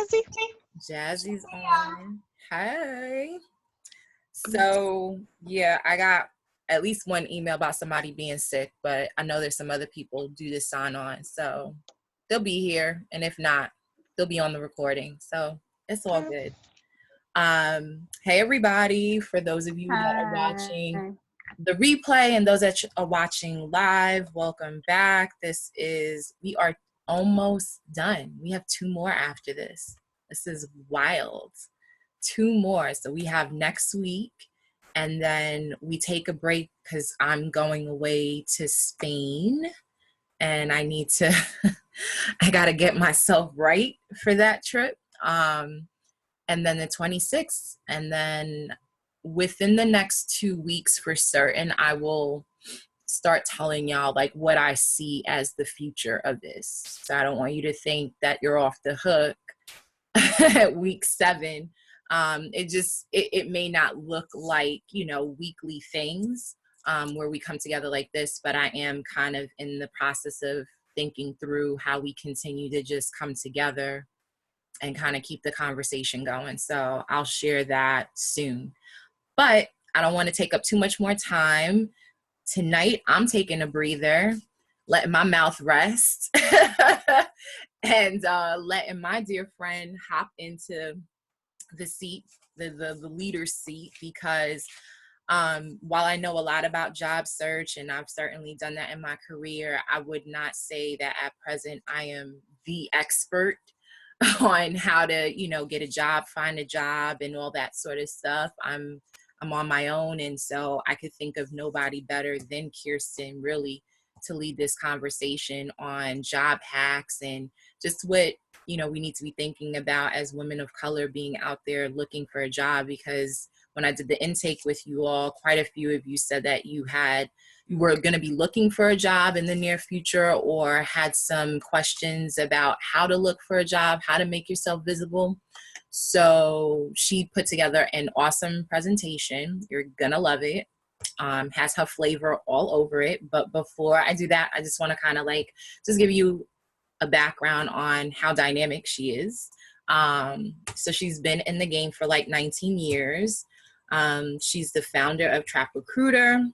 Jazzy? Jazzy's on. Hey. So, yeah, I got at least one email about somebody being sick, but I know there's some other people do this sign on. So they'll be here. And if not, they'll be on the recording. So it's all good. Hey, everybody. For those of you that are watching the replay and those that are watching live, welcome back. We are almost done. We have 2 more after this. This is wild. 2 more. So we have next week, and then we take a break because I'm going away to Spain, and I need to, I got to get myself right for that trip. And then the 26th, and then within the next 2 weeks for certain, I will start telling y'all like what I see as the future of this. So I don't want you to think that you're off the hook at week 7. It may not look like, weekly things where we come together like this, but I am kind of in the process of thinking through how we continue to just come together and kind of keep the conversation going. So I'll share that soon. But I don't want to take up too much more time. Tonight, I'm taking a breather, letting my mouth rest, and letting my dear friend hop into the seat, the leader's seat, because while I know a lot about job search, and I've certainly done that in my career, I would not say that at present I am the expert on how to, get a job, find a job, and all that sort of stuff. I'm on my own, and so I could think of nobody better than Kirsten really to lead this conversation on job hacks and just what we need to be thinking about as women of color being out there looking for a job. Because when I did the intake with you all, quite a few of you said that you were going to be looking for a job in the near future, or had some questions about how to look for a job, how to make yourself visible. So she put together an awesome presentation. You're going to love it. Has her flavor all over it. But before I do that, I just want to kind of just give you a background on how dynamic she is. So she's been in the game for 19 years. She's the founder of Trap Recruiter,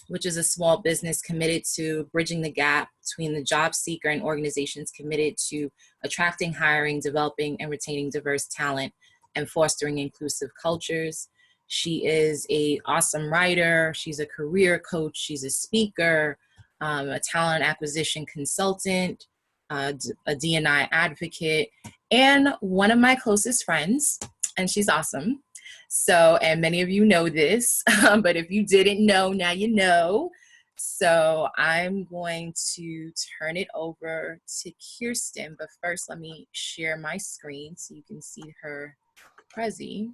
which is a small business committed to bridging the gap between the job seeker and organizations committed to attracting, hiring, developing, and retaining diverse talent and fostering inclusive cultures. She is an awesome writer. She's a career coach. She's a speaker, a talent acquisition consultant, a D&I advocate, and one of my closest friends, and she's awesome. So, and many of you know this, but if you didn't know, now you know. So I'm going to turn it over to Kirsten, but first let me share my screen so you can see her Prezi.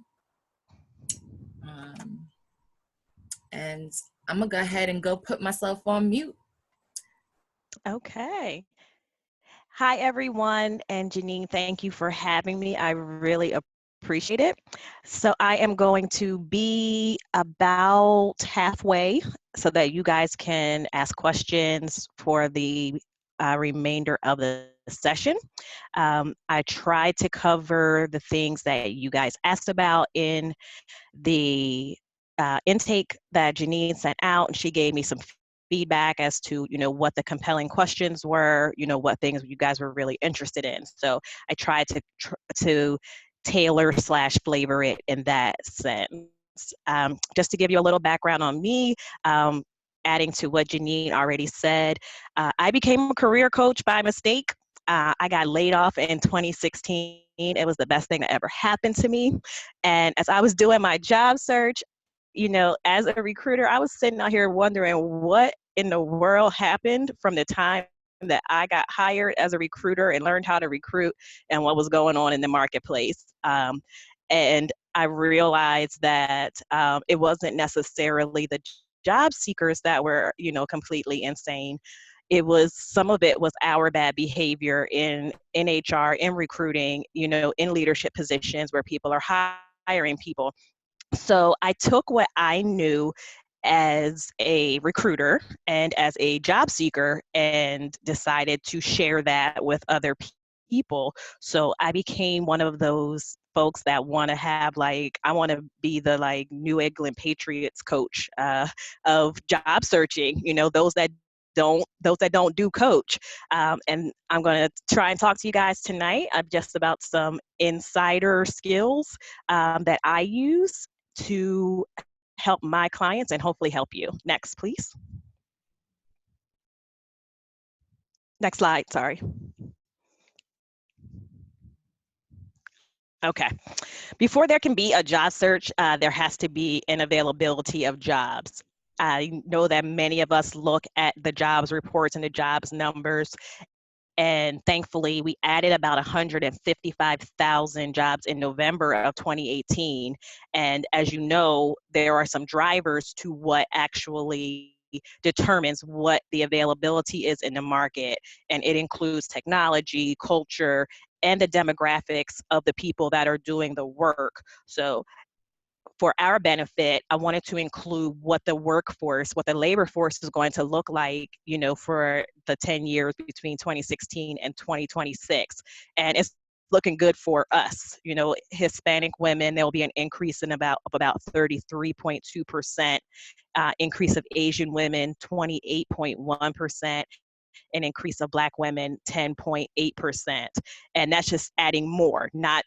And I'm gonna go ahead and go put myself on mute. Okay. Hi, everyone. And Janine, thank you for having me. I really appreciate it. So I am going to be about halfway so that you guys can ask questions for the remainder of the session. I tried to cover the things that you guys asked about in the intake that Janine sent out, and she gave me some feedback as to what the compelling questions were, what things you guys were really interested in. So I tried to tailor / flavor it in that sense. Just to give you a little background on me, adding to what Janine already said, I became a career coach by mistake. I got laid off in 2016. It was the best thing that ever happened to me. And as I was doing my job search, as a recruiter, I was sitting out here wondering what in the world happened from the time that I got hired as a recruiter and learned how to recruit and what was going on in the marketplace. And I realized that it wasn't necessarily the job seekers that were, completely insane. Some of it was our bad behavior in HR, in recruiting, in leadership positions where people are hiring people. So I took what I knew as a recruiter and as a job seeker and decided to share that with other people. So I became one of those folks that want to have like, I want to be the like New England Patriots coach of job searching, those that don't do coach. And I'm going to try and talk to you guys tonight just about some insider skills that I use to help my clients and hopefully help you. Next, please. Next slide, sorry. Okay. Before there can be a job search, there has to be an availability of jobs. I know that many of us look at the jobs reports and the jobs numbers, and thankfully we added about 155,000 jobs in November of 2018. And as you know, there are some drivers to what actually determines what the availability is in the market. And it includes technology, culture, and the demographics of the people that are doing the work. So for our benefit, I wanted to include what the workforce, what the labor force is going to look like, for the 10 years between 2016 and 2026. And it's looking good for us. Hispanic women, there will be an increase in about 33.2%, increase of Asian women, 28.1%, an increase of Black women, 10.8%. And that's just adding more, not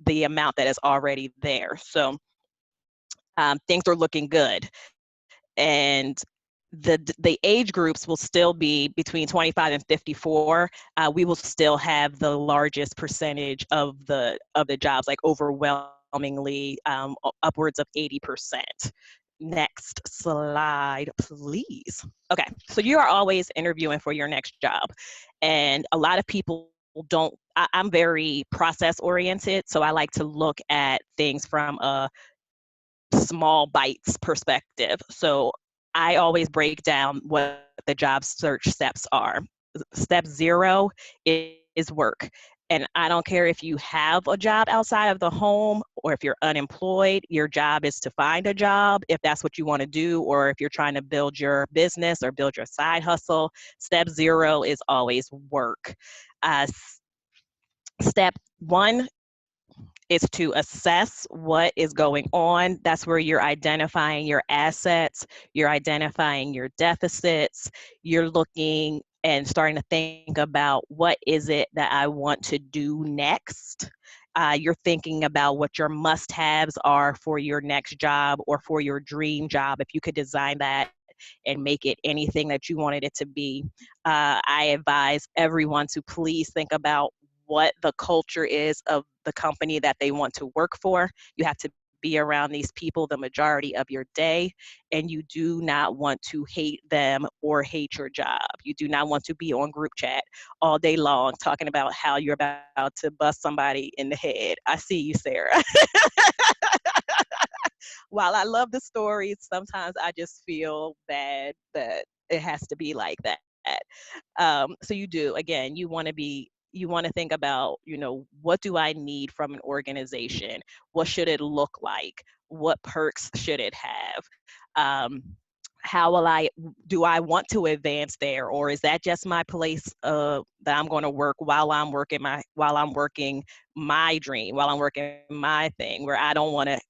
the amount that is already there. So things are looking good. And the age groups will still be between 25 and 54. We will still have the largest percentage of the jobs, like overwhelmingly upwards of 80%. Next slide, please. Okay, so you are always interviewing for your next job. And a lot of people don't, I'm very process oriented, so I like to look at things from a small bites perspective. So I always break down what the job search steps are. Step 0 is work. And I don't care if you have a job outside of the home or if you're unemployed, your job is to find a job if that's what you want to do, or if you're trying to build your business or build your side hustle. Step 0 is always work. Step 1 is to assess what is going on. That's where you're identifying your assets, you're identifying your deficits, you're looking and starting to think about what is it that I want to do next. You're thinking about what your must-haves are for your next job or for your dream job, if you could design that and make it anything that you wanted it to be. I advise everyone to please think about what the culture is of the company that they want to work for. You have to be around these people the majority of your day, and you do not want to hate them or hate your job. You do not want to be on group chat all day long talking about how you're about to bust somebody in the head. I see you, Sarah. While I love the stories, sometimes I just feel bad that it has to be like that. So you do, again, you want to think about, what do I need from an organization? What should it look like? What perks should it have? Do I want to advance there, or is that just my place that I'm going to work while I'm working my dream, while I'm working my thing, where I don't want to,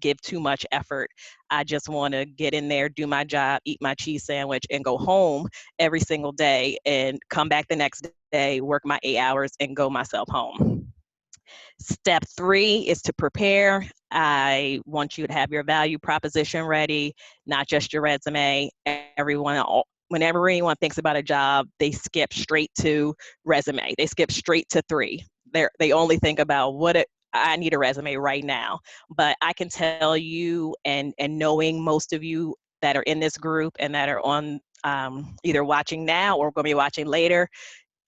give too much effort. I just want to get in there, do my job, eat my cheese sandwich, and go home every single day and come back the next day, work my 8 hours, and go myself home. Step 3 is to prepare. I want you to have your value proposition ready, not just your resume. Whenever anyone thinks about a job, they skip straight to resume. They skip straight to 3. They only think about I need a resume right now. But I can tell you, and knowing most of you that are in this group and that are on either watching now or going to be watching later,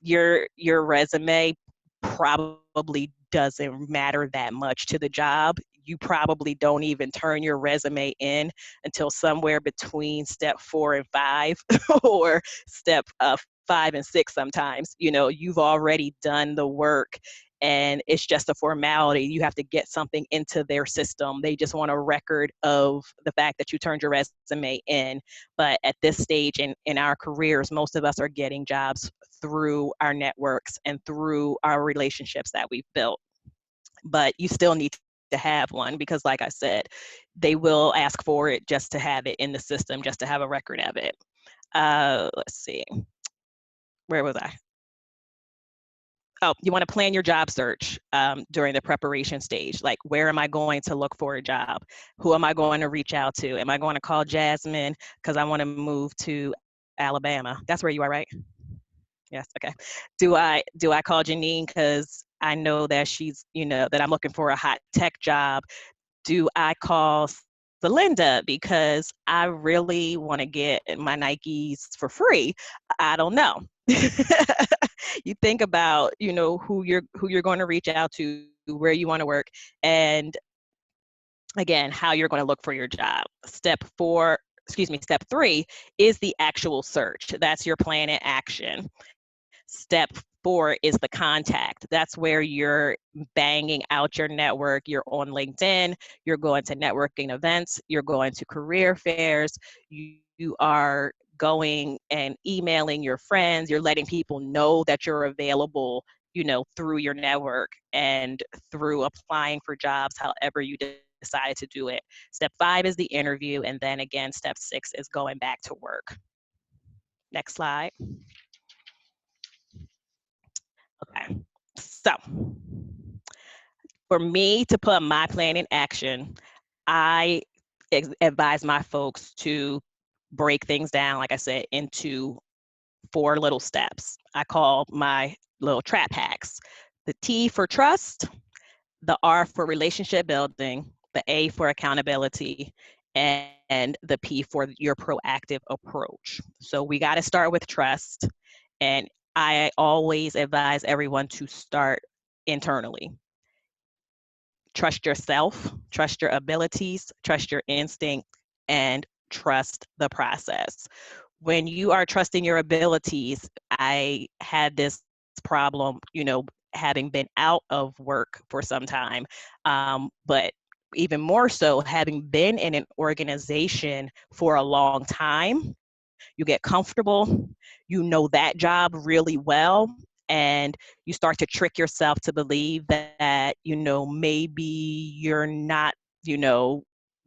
your resume probably doesn't matter that much to the job. You probably don't even turn your resume in until somewhere between step 4 and 5 or step 5 and 6 sometimes. You've already done the work and it's just a formality. You have to get something into their system. They just want a record of the fact that you turned your resume in. But at this stage in our careers, most of us are getting jobs through our networks and through our relationships that we've built. But you still need to have one, because like I said, they will ask for it just to have it in the system, just to have a record of it. Let's see, where was I? Oh, you want to plan your job search during the preparation stage. Like, where am I going to look for a job? Who am I going to reach out to? Am I going to call Jasmine because I want to move to Alabama? That's where you are, right? Yes. Okay. Do I call Janine because I know that she's, that I'm looking for a hot tech job? Do I call Celinda because I really want to get my Nikes for free? I don't know. You think about, who you're going to reach out to, where you want to work, and again, how you're going to look for your job. Step 3 is the actual search. That's your plan and action. Step 4 is the contact. That's where you're banging out your network. You're on LinkedIn, you're going to networking events, you're going to career fairs, you are going and emailing your friends, you're letting people know that you're available, through your network and through applying for jobs, however you decide to do it. Step 5 is the interview, and then again, step 6 is going back to work. Next slide. Okay, so for me to put my plan in action, I advise my folks to break things down, like I said, into 4 little steps. I call my little trap hacks. The T for trust, the R for relationship building, the A for accountability, and the P for your proactive approach. So we got to start with trust. And I always advise everyone to start internally. Trust yourself, trust your abilities, trust your instinct, and trust the process. When you are trusting your abilities, I had this problem, having been out of work for some time, but even more so, having been in an organization for a long time, you get comfortable, that job really well, and you start to trick yourself to believe that, maybe you're not,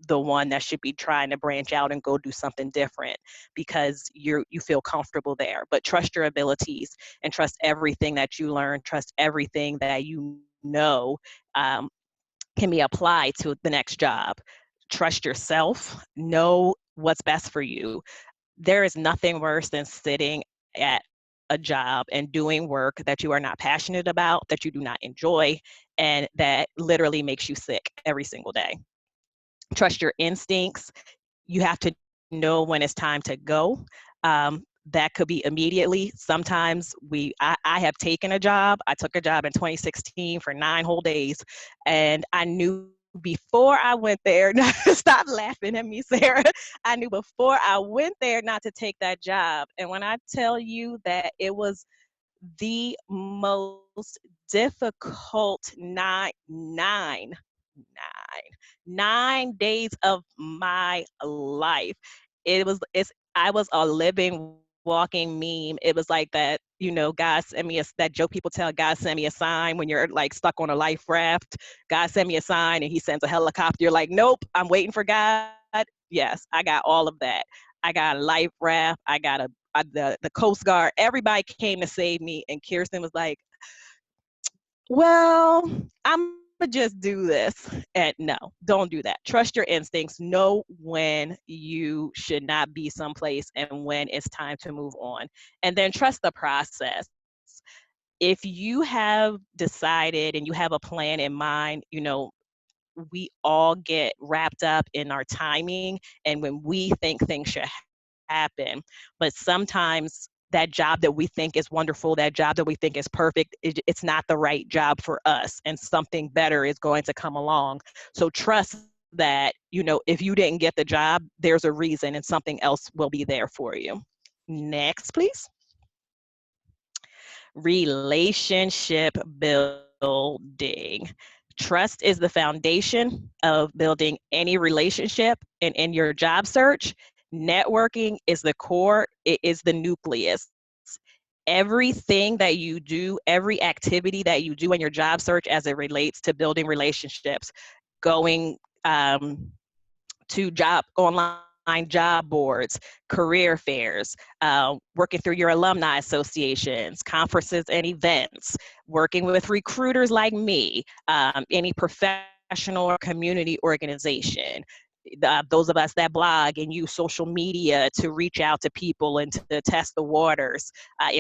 the one that should be trying to branch out and go do something different, because you feel comfortable there. But trust your abilities and trust everything that you learn, trust everything that can be applied to the next job. Trust yourself, know what's best for you. There is nothing worse than sitting at a job and doing work that you are not passionate about, that you do not enjoy, and that literally makes you sick every single day. Trust your instincts. You have to know when it's time to go. That could be immediately. Sometimes I have taken a job. I took a job in 2016 for 9 whole days, and I knew before I went there, stop laughing at me, Sarah. I knew before I went there not to take that job. And when I tell you that it was the most difficult 9 days of my life. I was a living, walking meme. It was like that, God sent me that joke people tell, God sent me a sign when you're like stuck on a life raft. God sent me a sign and he sends a helicopter. You're like, nope, I'm waiting for God. Yes, I got all of that. I got a life raft. I got the Coast Guard. Everybody came to save me. And Kirsten was like, well, I'm gonna just do this. And no, don't do that. Trust your instincts. Know when you should not be someplace and when it's time to move on. And then trust the process. If you have decided and you have a plan in mind, we all get wrapped up in our timing and when we think things should happen. But sometimes that job that we think is wonderful, that job that we think is perfect, it's not the right job for us, and something better is going to come along. So trust that, if you didn't get the job, there's a reason and something else will be there for you. Next, please. Relationship building. building. Trust is the foundation of building any relationship, and in your job search, networking is the core, it is the nucleus. Everything that you do, every activity that you do in your job search as it relates to building relationships, going to online job boards, career fairs, working through your alumni associations, conferences and events, working with recruiters like me, any professional or community organization. Those of us that blog and use social media to reach out to people and to test the waters,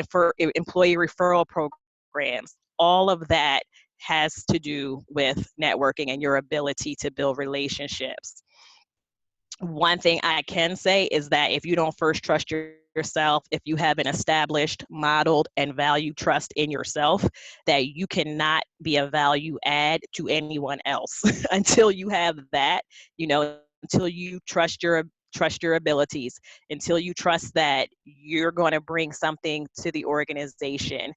for employee referral programs, all of that has to do with networking and your ability to build relationships. One thing I can say is that if you don't first trust yourself, if you haven't established, modeled, and valued trust in yourself, that you cannot be a value add to anyone else until you have that, until you trust your abilities, until you trust that you're going to bring something to the organization,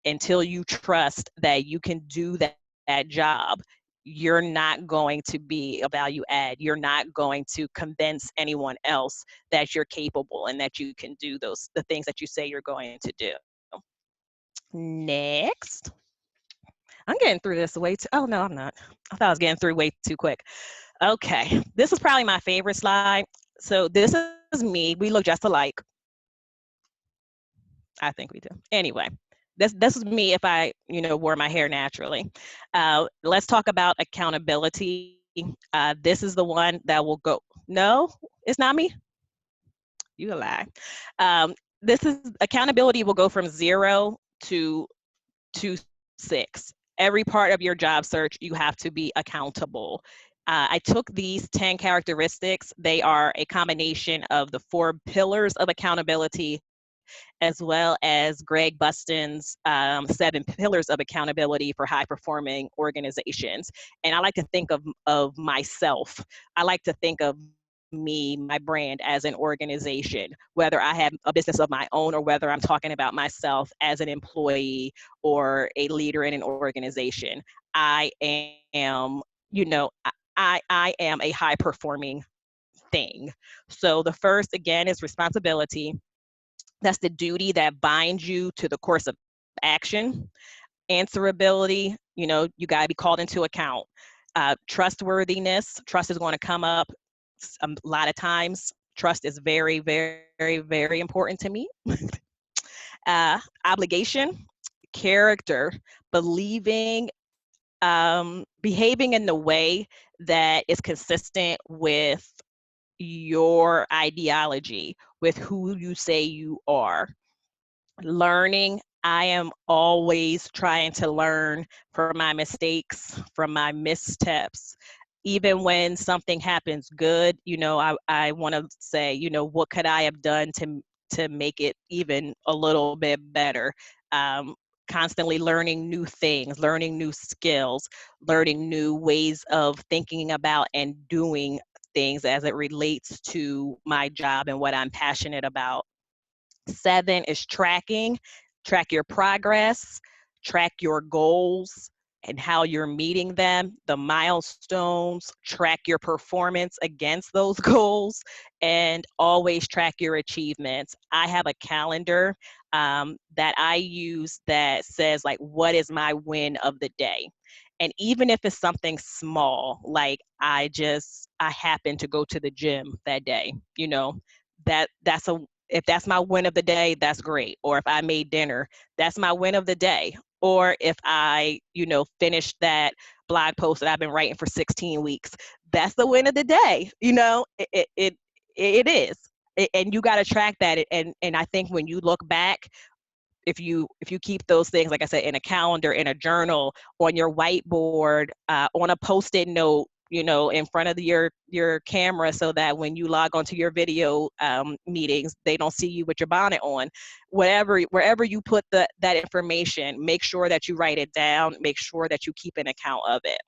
until you trust that you can do that job, you're not going to be a value add. You're not going to convince anyone else that you're capable and that you can do the things that you say you're going to do. Next. I'm getting through this way too. Oh, no, I'm not. I thought I was getting through way too quick. Okay. This is probably my favorite slide. So this is me. We look just alike. I think we do. Anyway, this is me if I, wore my hair naturally. Let's talk about accountability. This is the one that will go, no, it's not me. You a lie. This is accountability will go from 0 to 6. Every part of your job search, you have to be accountable. I took these 10 characteristics. They are a combination of the 4 pillars of accountability, as well as Greg Buston's 7 pillars of accountability for high-performing organizations. And I like to think of myself. I like to think of me, my brand, as an organization, whether I have a business of my own or whether I'm talking about myself as an employee or a leader in an organization. I am, I am a high-performing thing. So the first, again, is responsibility. That's the duty that binds you to the course of action. Answerability, you got to be called into account. Trustworthiness, trust is going to come up a lot of times. Trust is very, very, very important to me. Obligation, character, behaving in the way that is consistent with your ideology, with who you say you are. Learning, I am always trying to learn from my mistakes, from my missteps. Even when something happens good, I want to say, what could I have done to make it even a little bit better? Constantly learning new things, learning new skills, learning new ways of thinking about and doing things as it relates to my job and what I'm passionate about. 7 is tracking. Track your progress, track your goals and how you're meeting them, the milestones, track your performance against those goals, and always track your achievements. I have a calendar that I use that says, like, what is my win of the day? And even if it's something small, like I happen to go to the gym that day, if that's my win of the day, that's great. Or if I made dinner, that's my win of the day. Or if I, finished that blog post that I've been writing for 16 weeks, that's the win of the day. It is. And you got to track that. And I think when you look back, if you keep those things, like I said, in a calendar, in a journal, on your whiteboard, on a Post-it note, in front of your camera, so that when you log onto your video meetings, they don't see you with your bonnet on. Wherever you put that information, make sure that you write it down. Make sure that you keep an account of it.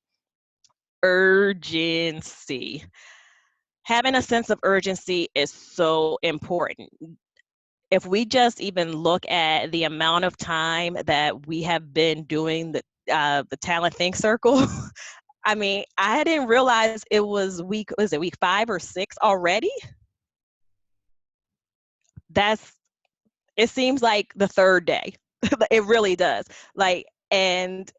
Urgency. Having a sense of urgency is so important. If we just even look at the amount of time that we have been doing the Talent Think Circle. I mean, I didn't realize it was week 5 or 6 already? It seems like the third day. It really does. Like, and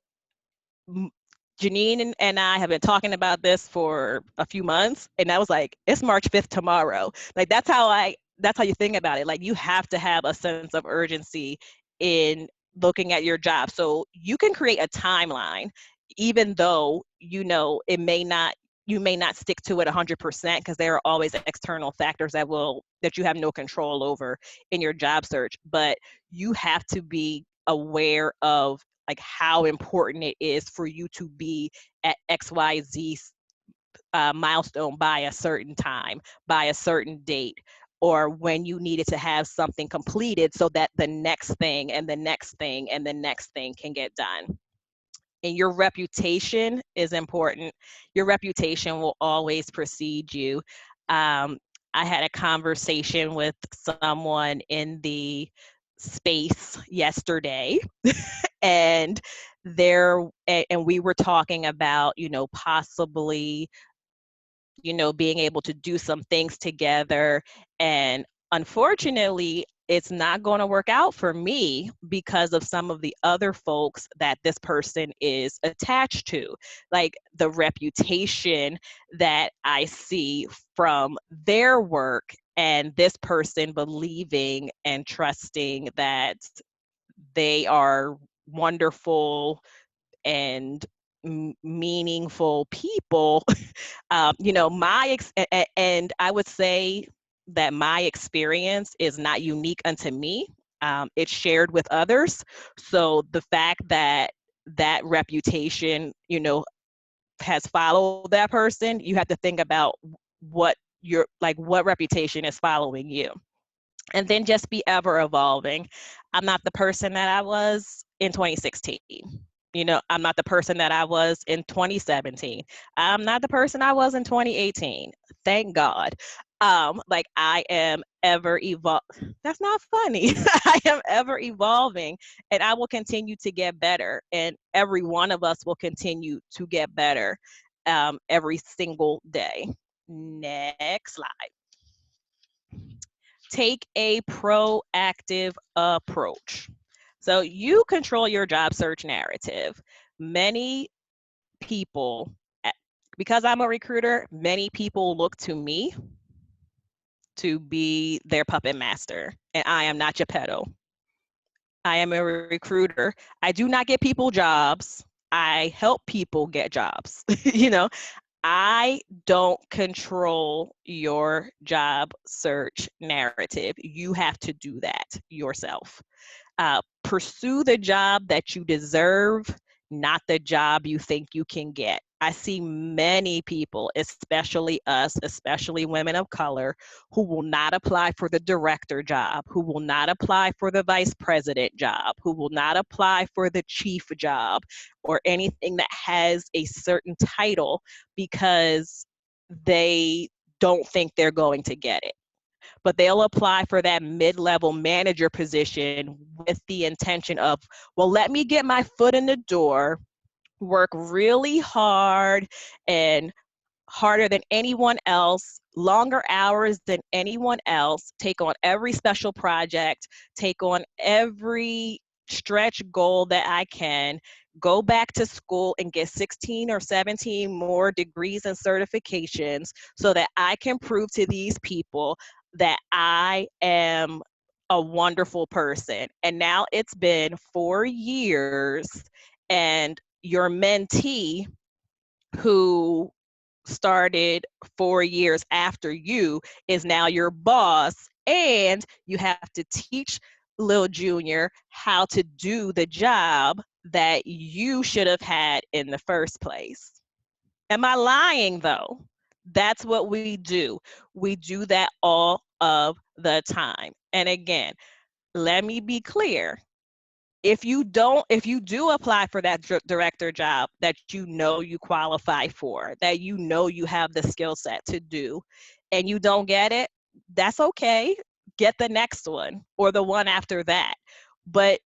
Janine and I have been talking about this for a few months, and I was like, it's March 5th tomorrow. Like, that's how you think about it. Like, you have to have a sense of urgency in looking at your job. So you can create a timeline, even though, you may not stick to it 100% because there are always external factors that you have no control over in your job search. But you have to be aware of like how important it is for you to be at XYZ milestone by a certain time, by a certain date, or when you needed to have something completed so that the next thing and the next thing and the next thing can get done. And your reputation is important. Your reputation will always precede you. I had a conversation with someone in the space yesterday, and we were talking about, possibly, being able to do some things together. And unfortunately, it's not going to work out for me because of some of the other folks that this person is attached to. Like, the reputation that I see from their work, and this person believing and trusting that they are wonderful and meaningful people. And I would say that my experience is not unique unto me. It's shared with others. So the fact that that reputation, has followed that person, you have to think about what reputation is following you. And then just be ever evolving. I'm not the person that I was in 2016. I'm not the person that I was in 2017. I'm not the person I was in 2018. Thank God. Like, I am ever evolve. That's not funny. I am ever evolving, and I will continue to get better. And every one of us will continue to get better every single day. Next slide. Take a proactive approach. So you control your job search narrative. Many people, because I'm a recruiter, many people look to me to be their puppet master, and I am not Geppetto. I am a recruiter. I do not get people jobs. I help people get jobs. I don't control your job search narrative. You have to do that yourself. Pursue the job that you deserve, not the job you think you can get. I see many people, especially us, especially women of color, who will not apply for the director job, who will not apply for the vice president job, who will not apply for the chief job or anything that has a certain title because they don't think they're going to get it. But they'll apply for that mid-level manager position with the intention of, well, let me get my foot in the door, work really hard and harder than anyone else, longer hours than anyone else, take on every special project, take on every stretch goal that I can, go back to school and get 16 or 17 more degrees and certifications so that I can prove to these people that I am a wonderful person. And now it's been 4 years, and your mentee, who started 4 years after you, is now your boss, and you have to teach Lil Junior how to do the job that you should have had in the first place. Am I lying though? That's what we do. We do that all of the time. And again, let me be clear. If you do apply for that director job that you qualify for, that you have the skill set to do, and you don't get it, that's okay. Get the next one or the one after that. But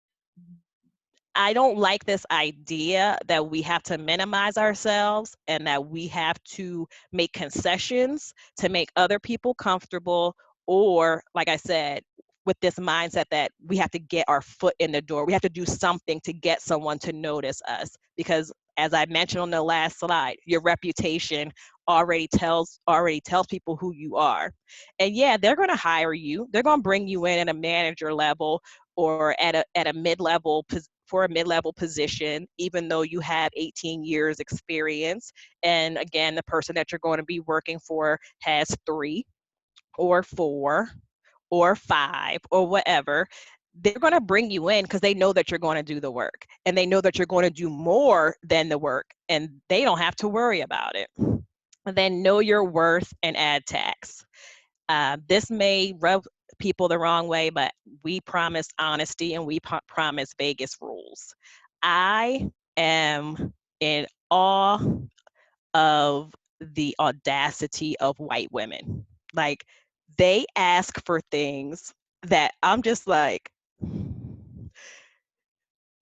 I don't like this idea that we have to minimize ourselves and that we have to make concessions to make other people comfortable, or, like I said, with this mindset that we have to get our foot in the door. We have to do something to get someone to notice us, because as I mentioned on the last slide, your reputation already tells people who you are. And yeah, they're going to hire you. They're going to bring you in at a manager level or at a mid-level for a mid-level position, even though you have 18 years experience. And again, the person that you're going to be working for has 3 or 4 or 5 or whatever. They're going to bring you in because they know that you're going to do the work, and they know that you're going to do more than the work, and they don't have to worry about it. And then know your worth and add tax. This may rub people the wrong way, but we promise honesty and we promise Vegas rules. I am in awe of the audacity of white women. Like, they ask for things that I'm just like,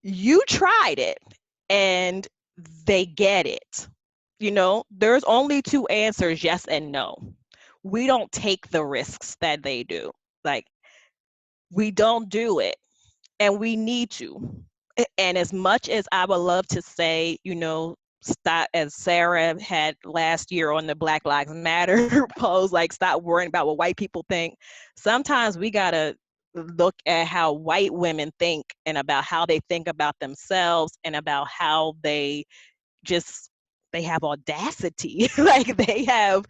you tried it and they get it. There's only 2 answers, yes and no. We don't take the risks that they do. Like, we don't do it, and we need to. And as much as I would love to say, stop, as Sarah had last year on the Black Lives Matter post, like, stop worrying about what white people think. Sometimes we gotta look at how white women think and about how they think about themselves and about how they just they have audacity. Like, they have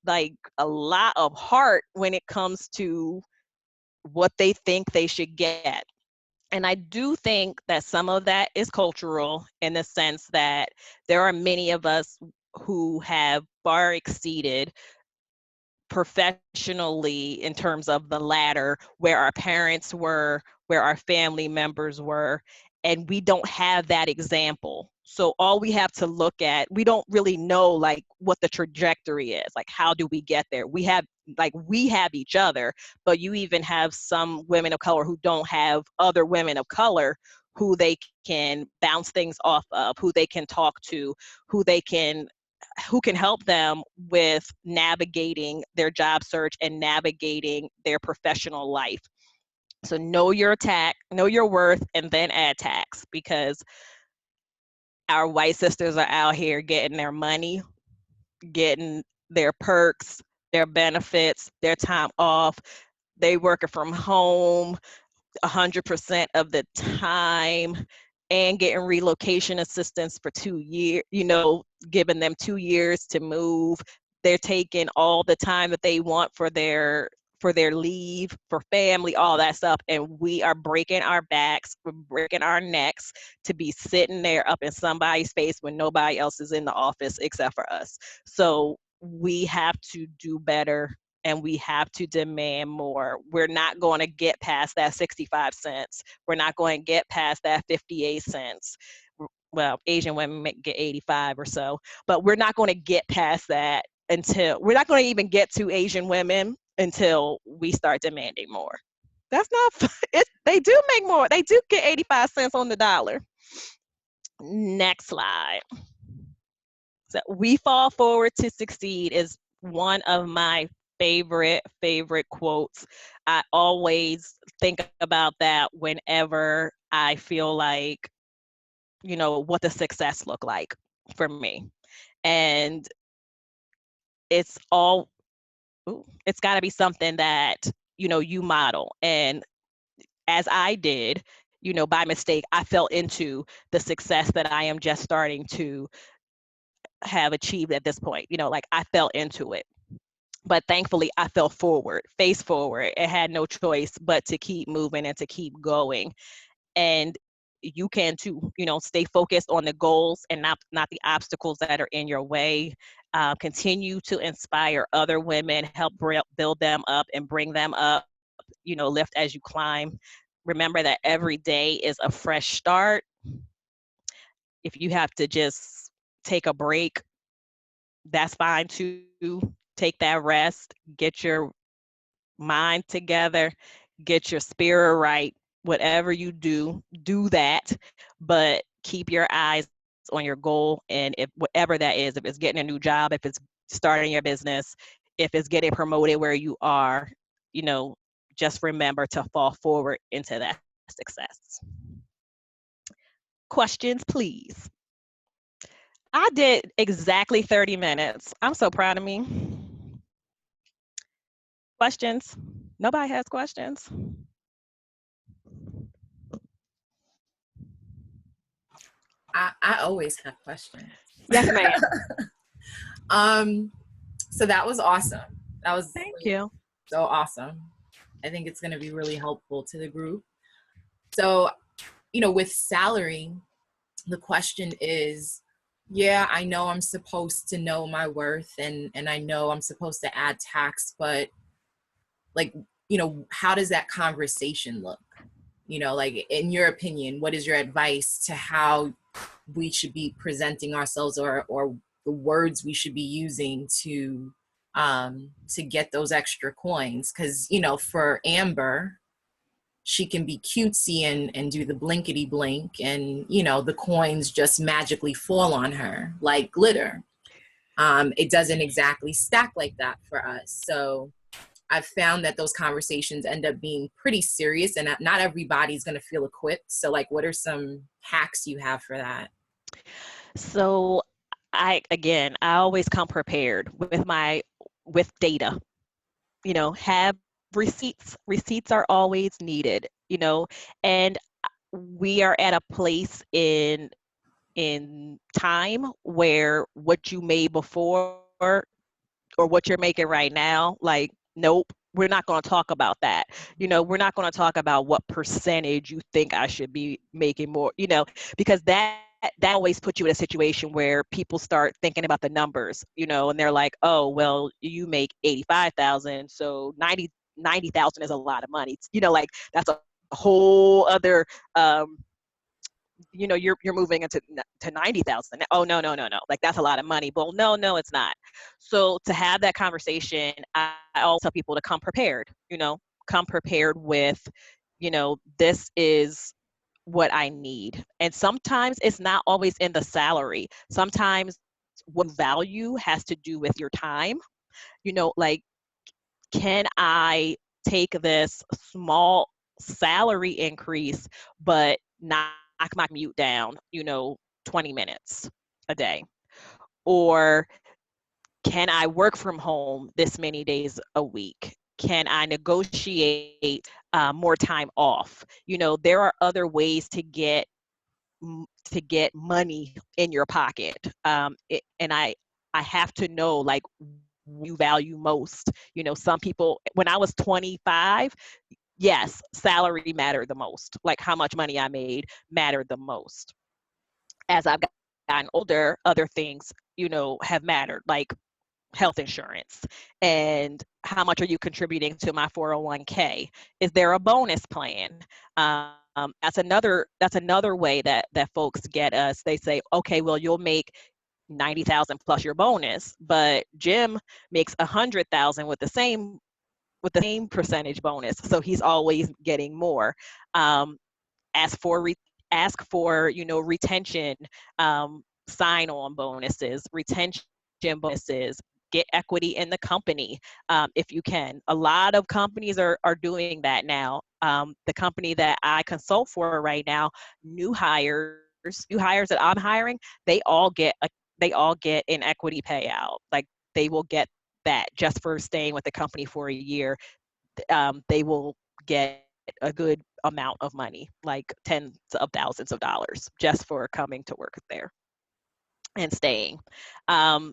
like a lot of heart when it comes to what they think they should get. And I do think that some of that is cultural, in the sense that there are many of us who have far exceeded professionally in terms of the ladder where our parents were, where our family members were, and we don't have that example. So all we have to look at, we don't really know like what the trajectory is. Like, how do we get there? We have each other, but you even have some women of color who don't have other women of color who they can bounce things off of, who they can talk to, who can help them with navigating their job search and navigating their professional life. So know your worth, and then add tax, because our white sisters are out here getting their money, getting their perks, their benefits, their time off. They working from home 100% of the time, and getting relocation assistance for 2 years, giving them 2 years to move. They're taking all the time that they want for their leave, for family, all that stuff. And we are breaking our backs, we're breaking our necks to be sitting there up in somebody's face when nobody else is in the office except for us. So we have to do better, and we have to demand more. We're not going to get past that 65 cents. We're not going to get past that 58 cents. Well, Asian women get 85 or so, but we're not going to get past that until we're not going to even get to Asian women until we start demanding more. That's not, they do make more. They do get 85 cents on the dollar. Next slide. So, we fall forward to succeed is one of my favorite quotes. I always think about that whenever I feel like, what the success look like for me. And it's all, it's got to be something that, you model. And as I did, by mistake, I fell into the success that I am just starting to have achieved at this point. Like, I fell into it. But thankfully, I fell forward, face forward. It had no choice but to keep moving and to keep going. And you can too, stay focused on the goals and not the obstacles that are in your way. Continue to inspire other women, help build them up and bring them up, lift as you climb. Remember that every day is a fresh start. If you have to just take a break, that's fine too. Take that rest, get your mind together, get your spirit right, whatever you do, do that, but keep your eyes on your goal. And if whatever that is, if it's getting a new job, if it's starting your business, if it's getting promoted where you are, you know, just remember to fall forward into that success. Questions, please. I did exactly 30 minutes. I'm so proud of me. Questions? Nobody has questions? I always have questions. Yes, ma'am. So that was awesome. That was Thank you. so awesome. I think it's going to be really helpful to the group. So, you know, with salary, the question is, yeah, I know I'm supposed to know my worth, and I know I'm supposed to add tax, but like, you know, how does that conversation look? You know, like, in your opinion, what is your advice to how we should be presenting ourselves, or the words we should be using to get those extra coins? Because, you know, for Amber, she can be cutesy and do the blinkety blink, and, you know, the coins just magically fall on her like glitter. It doesn't exactly stack like that for us. So I've found that those conversations end up being pretty serious, and not everybody's going to feel equipped. So, like, what are some hacks you have for that? So I always come prepared with data. You know, have receipts. Receipts are always needed, you know, and we are at a place in time where what you made before or what you're making right now, like, nope, we're not going to talk about that. You know, we're not going to talk about what percentage you think I should be making more, you know, because that always puts you in a situation where people start thinking about the numbers, you know, and they're like, oh, well, you make 85,000, so 90,000 is a lot of money. You know, like, that's a whole other you know, you're moving into to 90,000. Oh, no. Like, that's a lot of money. Well, no, it's not. So to have that conversation, I always tell people to come prepared, you know, come prepared with, you know, this is what I need. And sometimes it's not always in the salary. Sometimes what value has to do with your time. You know, like, can I take this small salary increase, but knock my commute down, you know, 20 minutes a day? Or can I work from home this many days a week? Can I negotiate more time off? You know, there are other ways to get money in your pocket. And I have to know, like, you value most. You know, some people, when I was 25, yes, salary mattered the most. Like, how much money I made mattered the most. As I've gotten older, other things, you know, have mattered, like health insurance, and how much are you contributing to my 401k? Is there a bonus plan? That's another way that folks get us. They say, okay, well, you'll make 90,000 plus your bonus, but Jim makes 100,000 with the same percentage bonus, so he's always getting more. Um, ask for ask for, you know, retention, sign-on bonuses, retention bonuses. Get equity in the company if you can. A lot of companies are doing that now. The company that I consult for right now, new hires that I'm hiring, they all get an equity payout. Like, they will get that just for staying with the company for a year. They will get a good amount of money, like tens of thousands of dollars, just for coming to work there and staying. Um,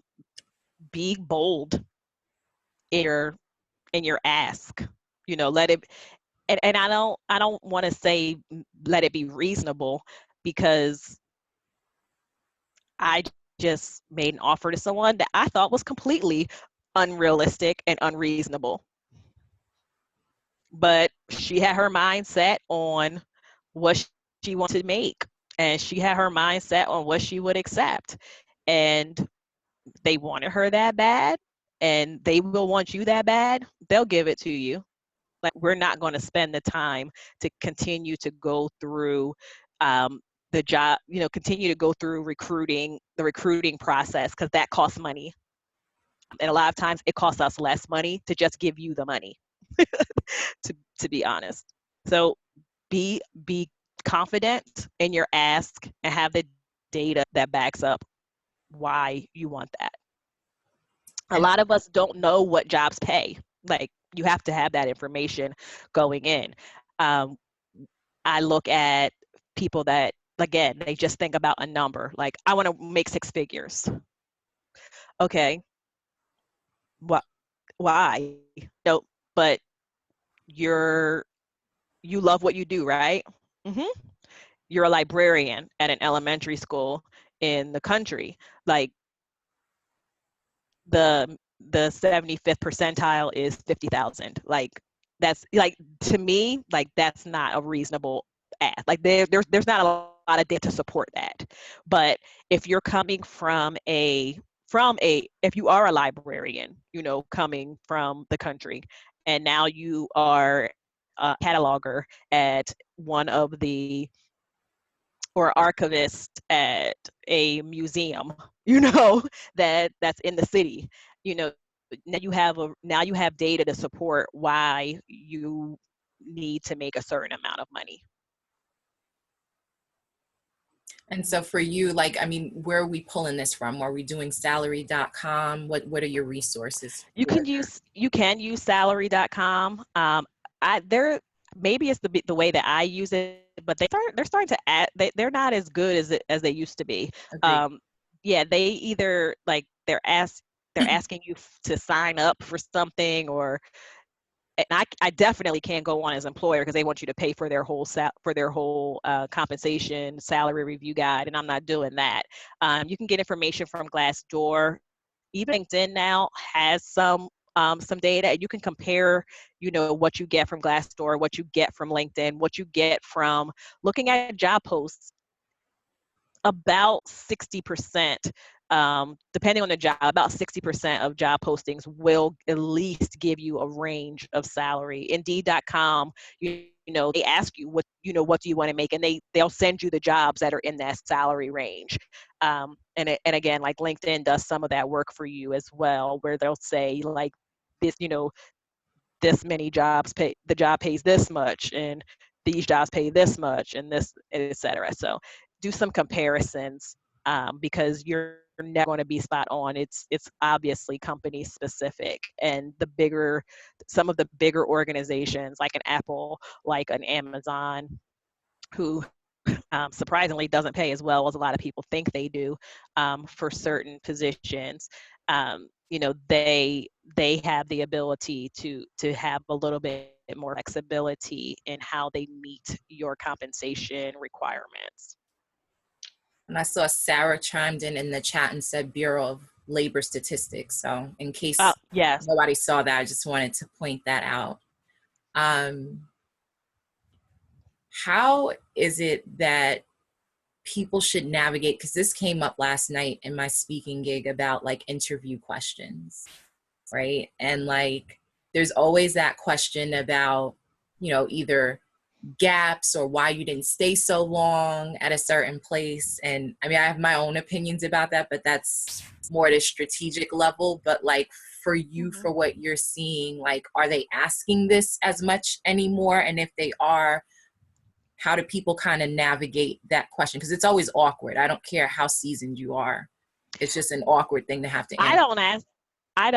be bold in your ask. You know, let it. And I don't want to say let it be reasonable, because I just made an offer to someone that I thought was completely unrealistic and unreasonable. But she had her mindset on what she wanted to make, and she had her mindset on what she would accept. And they wanted her that bad, and they will want you that bad, they'll give it to you. Like, we're not going to spend the time to continue to go through the job, continue to go through the recruiting process, because that costs money. And a lot of times it costs us less money to just give you the money, to be honest. So be confident in your ask and have the data that backs up why you want that. A And lot of us don't know what jobs pay. Like, you have to have that information going in. Um, I look at people that, again, they just think about a number. Like, I want to make six figures. Okay, what? Why? No, but you love what you do, right? hmm You're a librarian at an elementary school in the country. Like, the 75th percentile is 50,000. Like, that's, like, to me, like, that's not a reasonable ask. Like, there's not a lot of data to support that. But if you're coming if you are a librarian, coming from the country, and now you are a cataloger at one of the or archivist at a museum, that's in the city. you know now you have data to support why you need to make a certain amount of money. and so for you, like, I mean, where are we pulling this from? Are we doing salary.com? What are your resources for? You can use salary.com. I there Maybe it's the way that I use it, but they're starting to add, they're not as good as they used to be. Agreed. Yeah, they either, like, they're asking you to sign up for something, and I definitely can't go on as employer, because they want you to pay for their whole compensation salary review guide, and I'm not doing that. You can get information from Glassdoor. Even LinkedIn now has some data, and you can compare, what you get from Glassdoor, what you get from LinkedIn, what you get from looking at job posts. About 60%, depending on the job, about 60% of job postings will at least give you a range of salary. Indeed.com, they ask you what do you want to make, and they'll send you the jobs that are in that salary range. And again, like, LinkedIn does some of that work for you as well, where they'll say, like, this, this many jobs pay, the job pays this much, and these jobs pay this much, and this, etc. So do some comparisons, because you're never going to be spot on. It's obviously company specific, and some of the bigger organizations, like an Apple, like an Amazon, who surprisingly doesn't pay as well as a lot of people think they do, for certain positions. They have the ability to have a little bit more flexibility in how they meet your compensation requirements. And I saw Sarah chimed in the chat and said Bureau of Labor Statistics. So in case Yes. nobody saw that, I just wanted to point that out. How is it that people should navigate, because this came up last night in my speaking gig about, like, interview questions, right? And, like, there's always that question about, either gaps or why you didn't stay so long at a certain place. And I mean, I have my own opinions about that, but that's more at a strategic level. But, like, for you, for what you're seeing, like, are they asking this as much anymore? And if they are, how do people kind of navigate that question? Because it's always awkward. I don't care how seasoned you are. It's just an awkward thing to have to I answer. don't ask I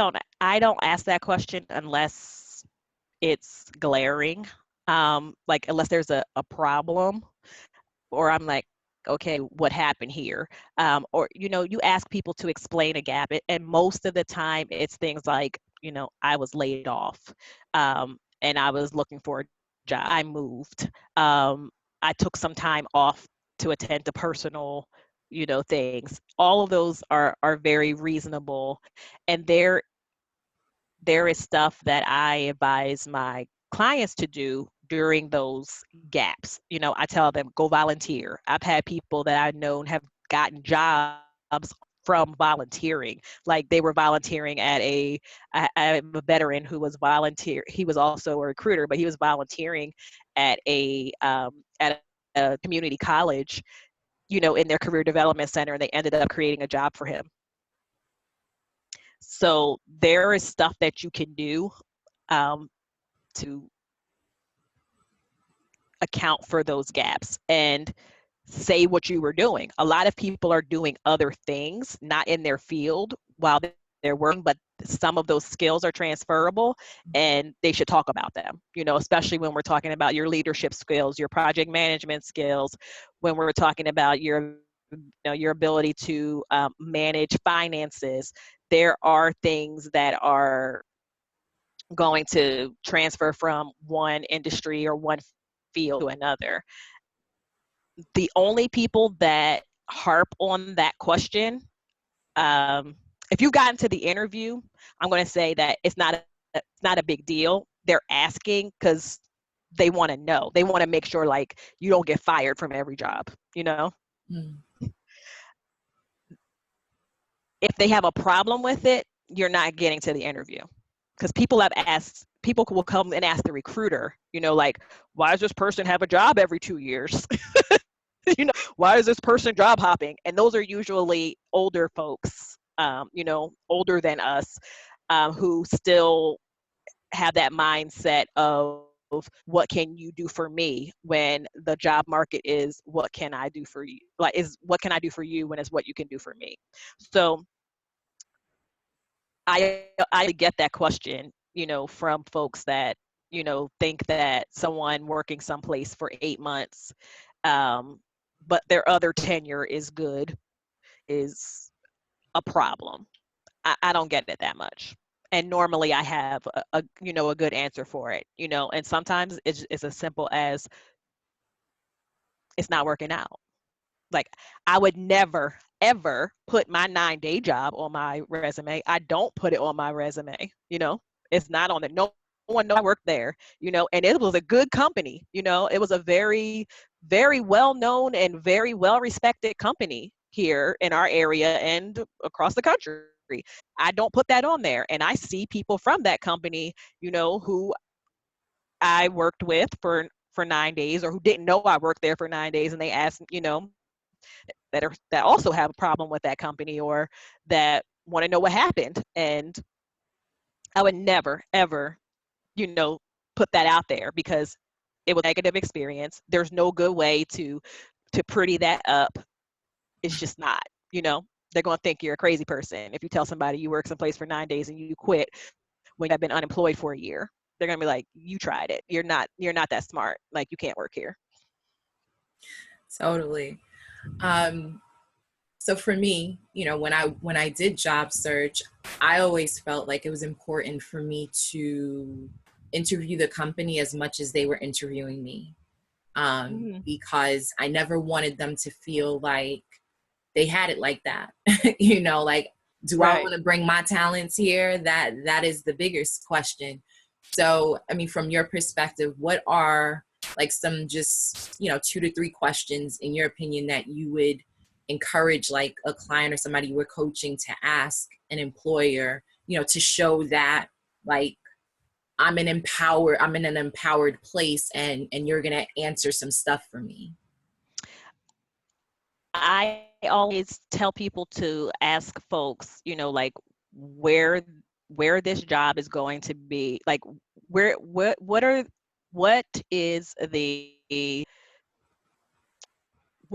don't ask that question unless it's glaring. Like, unless there's a problem, or I'm like, okay, what happened here? Or, you ask people to explain a gap, and most of the time it's things like, I was laid off, and I was looking for a job. I moved. I took some time off to attend to personal, things. All of those are very reasonable, and there is stuff that I advise my clients to do during those gaps. I tell them, go volunteer. I've had people that I've known have gotten jobs from volunteering. Like they were volunteering at I have a veteran who was he was also a recruiter, but he was volunteering at at a community college, you know, in their career development center, and they ended up creating a job for him. So there is stuff that you can do to account for those gaps and say what you were doing. A lot of people are doing other things, not in their field while they're working, but some of those skills are transferable and they should talk about them, you know, especially when we're talking about your leadership skills, your project management skills, when we're talking about your, you know, your ability to manage finances. There are things that are going to transfer from one industry or one field to another. The only people that harp on that question, if you've gotten to the interview, I'm going to say that it's not a big deal. They're asking because they want to know. They want to make sure like you don't get fired from every job, you know? Mm. If they have a problem with it, you're not getting to the interview. Because people will come and ask the recruiter, you know, like, why does this person have a job every 2 years? You know, why is this person job hopping? And those are usually older folks, you know, older than us, who still have that mindset of what can you do for me, when the job market is what can I do for you, like is what can I do for you when it's what you can do for me. So I get that question, you know, from folks that, you know, think that someone working someplace for 8 months, but their other tenure is good, is a problem. I don't get it that much. And normally I have you know, a good answer for it, you know, and sometimes it's as simple as it's not working out. Like I would never, ever put my 9-day job on my resume. I don't put it on my resume, you know, it's not on it. No one knows I worked there, you know, and it was a good company, you know, it was a very, very well known and very well respected company here in our area and across the country. I don't put that on there. And I see people from that company, you know, who I worked with for 9 days, or who didn't know I worked there for 9 days, and they asked, you know, that also have a problem with that company, or that want to know what happened. And I would never, ever, you know, put that out there, because it was a negative experience. There's no good way to pretty that up. It's just not, you know, they're going to think you're a crazy person if you tell somebody you work someplace for 9 days and you quit when you've been unemployed for a year. They're going to be like, you tried it. You're not that smart. Like, you can't work here. Totally. So for me, you know, when I did job search, I always felt like it was important for me to interview the company as much as they were interviewing me, because I never wanted them to feel like they had it like that. You know, like, do I want to bring my talents here? That is the biggest question. So, I mean, from your perspective, what are like some just, you know, 2 to 3 questions in your opinion that you would encourage like a client or somebody you were coaching to ask an employer, you know, to show that like I'm in an empowered place, and you're going to answer some stuff for me? I always tell people to ask folks, you know, like where this job is going to be, like what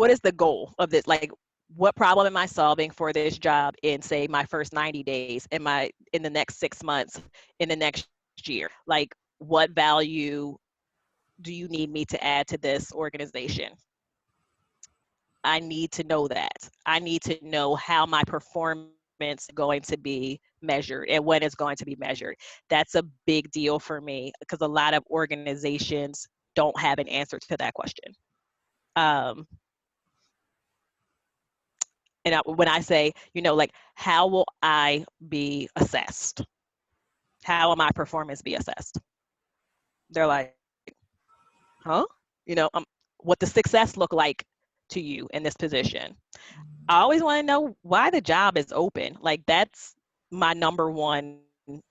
is the goal of this? Like, what problem am I solving for this job in, say, my first 90 days, in the next 6 months, in the next year? Like, what value do you need me to add to this organization? I need to know that. I need to know how my performance is going to be measured and when it's going to be measured. That's a big deal for me, because a lot of organizations don't have an answer to that question. And when I say, you know, like, how will I be assessed? How will my performance be assessed? They're like, huh? You know, what does success look like to you in this position? I always want to know why the job is open. Like, that's my number one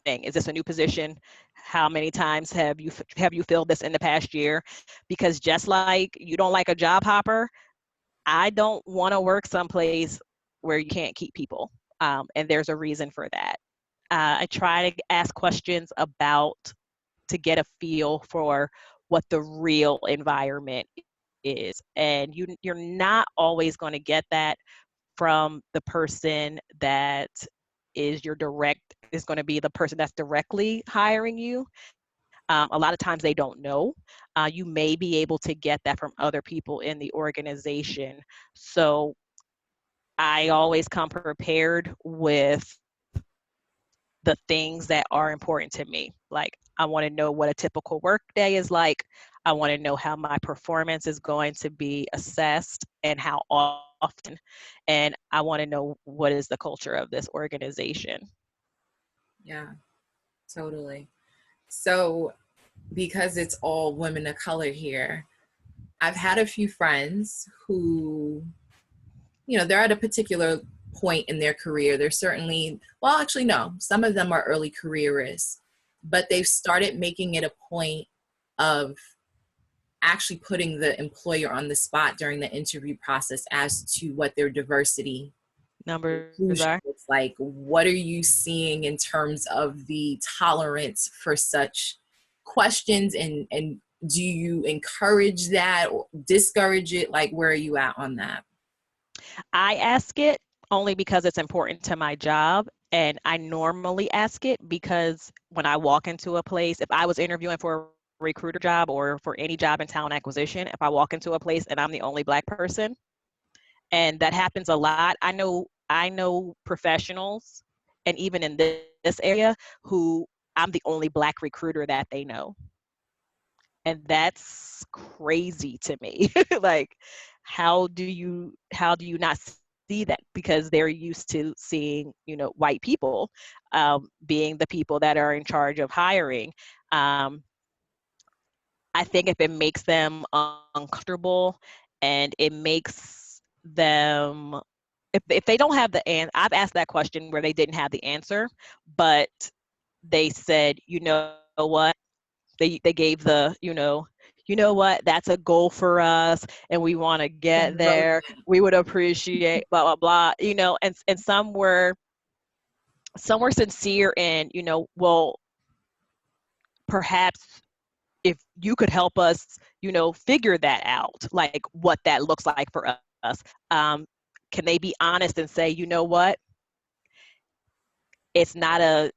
thing. Is this a new position? How many times have you filled this in the past year? Because just like you don't like a job hopper, I don't want to work someplace where you can't keep people. And there's a reason for that. I try to ask questions about to get a feel for what the real environment is. And you're not always going to get that from the person that is going to be the person that's directly hiring you. A lot of times they don't know. You may be able to get that from other people in the organization. So I always come prepared with the things that are important to me. Like, I want to know what a typical work day is like. I want to know how my performance is going to be assessed and how often. And I want to know what is the culture of this organization. Yeah, totally. So, because it's all women of color here, I've had a few friends who, they're at a particular point in their career. They're certainly, well, actually, no, some of them are early careerists, but they've started making it a point of actually putting the employer on the spot during the interview process as to what their diversity Numbers inclusion are. looks like. What are you seeing in terms of the tolerance for such questions, and do you encourage that or discourage it? Like, where are you at on that? I ask it only because it's important to my job. And I normally ask it because when I walk into a place, if I was interviewing for a recruiter job or for any job in talent acquisition, if I walk into a place and I'm the only Black person, and that happens a lot. I know professionals, and even in this area, who I'm the only Black recruiter that they know, and that's crazy to me. Like, how do you not see that? Because they're used to seeing, white people being the people that are in charge of hiring. Um, I think if it makes them uncomfortable and it makes them, if they don't have the answer, I've asked that question where they didn't have the answer, but they said, what, they gave the, you know what, that's a goal for us and we want to get there. We would appreciate blah, blah, blah, and some were sincere and, well, perhaps if you could help us, figure that out, like what that looks like for us. Um, can they be honest and say, you know what, it's not a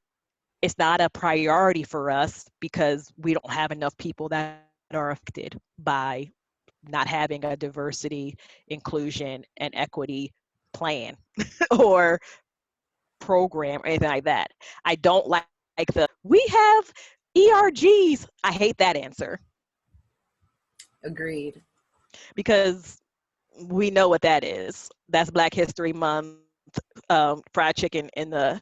it's not a priority for us because we don't have enough people that are affected by not having a diversity, inclusion, and equity plan or program or anything like that. I don't like the we have ERGs. I hate that answer Agreed. because we know what that is. That's Black History Month, fried chicken in the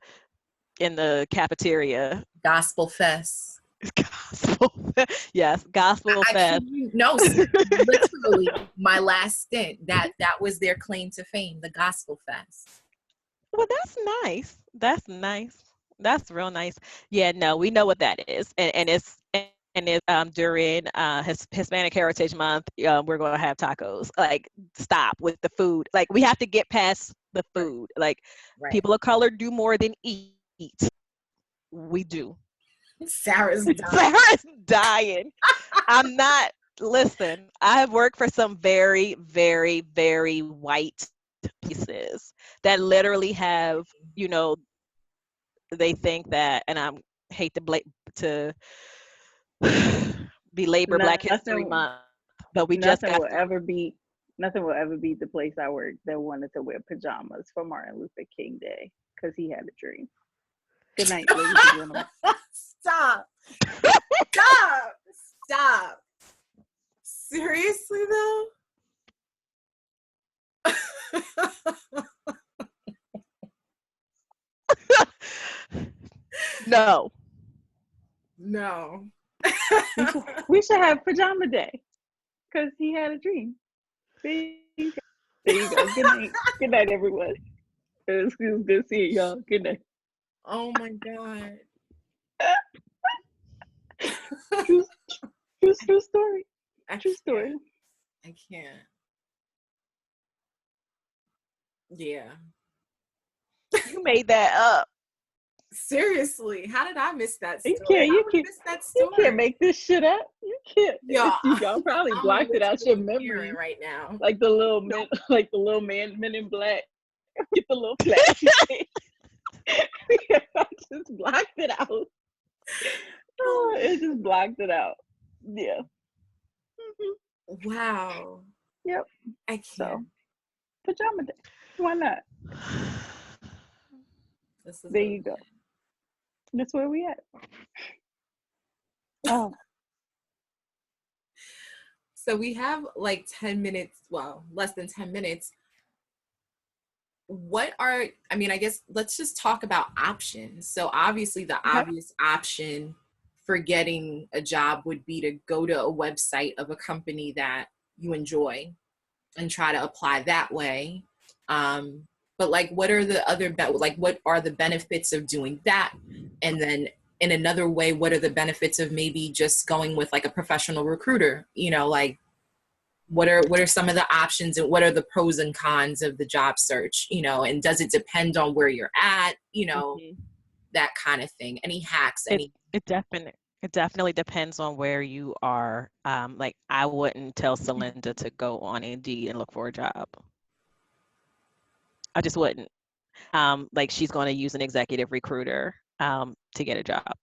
cafeteria. Gospel fest. Gospel, yes, gospel I kid fest. you, no, literally, my last stint, that was their claim to fame, the gospel fest. Well, that's nice. That's nice. That's real nice. Yeah, no, we know what that is, and it's during Hispanic Heritage Month. We're going to have tacos. Like, stop with the food. Like, we have to get past the food. Like, Right. people of color do more than eat. We do. Sarah's dying. Sarah's dying. I'm not. Listen, I have worked for some very, very, very white places that literally have, they think that, and I hate to belabor Black History Nothing, Month, but we just nothing got will ever beat, nothing will ever beat the place I worked that wanted to wear pajamas for Martin Luther King Day because he had a dream. Good night, ladies and gentlemen. Stop. Stop. Stop. Seriously though? no. No. We should have pajama day because he had a dream. See? There you go. Good night. Good night, everyone. It was good seeing y'all. Good night. Oh my God. True, true story. True story. I can't. Yeah. You made that up. Seriously, how did I miss that story? You can't Miss that you story? can't make this shit up. You can't. Yeah, Y'all probably blocked it out your memory right now. like the little men, like the little men in black. Get the little flashy thing. I just blocked it out. Oh, it just blocked it out. Yeah. Wow. Yep. I can't. So, pajama day. Why not? There you go. That's where we at. Oh. So we have like 10 minutes, well, less than 10 minutes. I guess let's just talk about options. So obviously the obvious option for getting a job would be to go to a website of a company that you enjoy and try to apply that way. But like, what are the benefits of doing that? And then in another way, what are the benefits of maybe just going with like a professional recruiter? You know, like what are some of the options and what are the pros and cons of the job search? You know, and does it depend on where you're at? You know, that kind of thing. Any hacks? It definitely depends on where you are. Like I wouldn't tell Celinda to go on Indeed and look for a job. I just wouldn't. Like she's going to use an executive recruiter to get a job.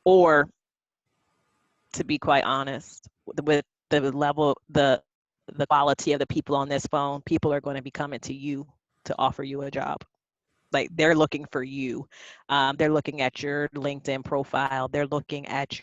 Or to be quite honest, with the level, the quality of the people on this phone, people are going to be coming to you to offer you a job. Like they're looking for you. They're looking at your LinkedIn profile. They're looking at